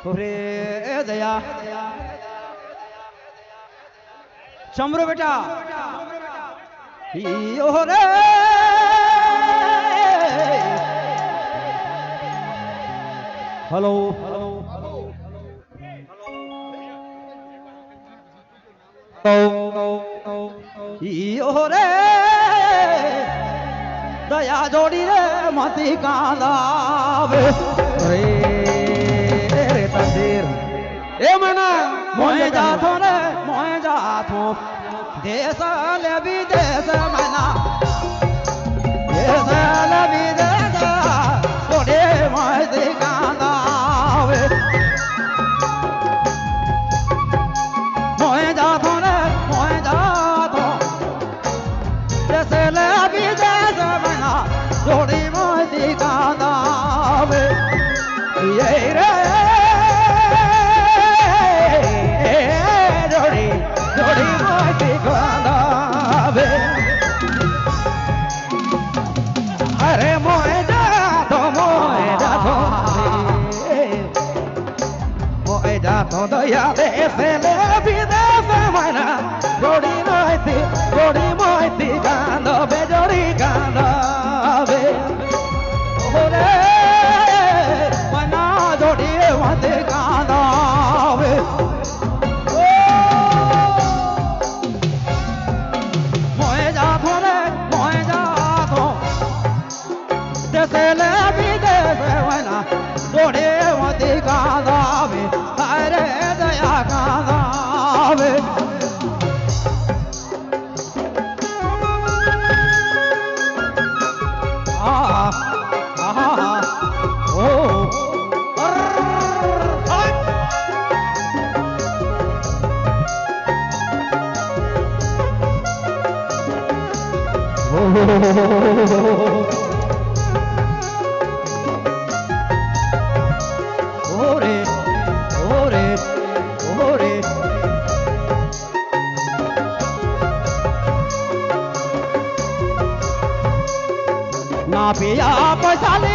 रे दया चमरो बेटा यो रे हेलो यो रे दया जोड़ी रे मती कांदावे रे रे तंदीर ए मना मोए जाथो रे मोए जाथो देश ले विदेश मना देश ले विदेश जोड़ी मती कांदावे मोए जाथो रे मोए जाथो देश ले विदेश मना जोड़ी मती कांदावे ये रे जोड़ी मती कांदावे अरे मोए जाथो दया देश ले विदेश मना जोड़ी मती कांदावे जोड़ी कांदावे ओरे मना जोड़ी मती कांदावे मोए जाथो रे मोए जाथो देश ले विदेश मना जोड़ी मती कांदावे अरे दया कांदावे ओरे ओरे ओरे ना पिया पैसा ले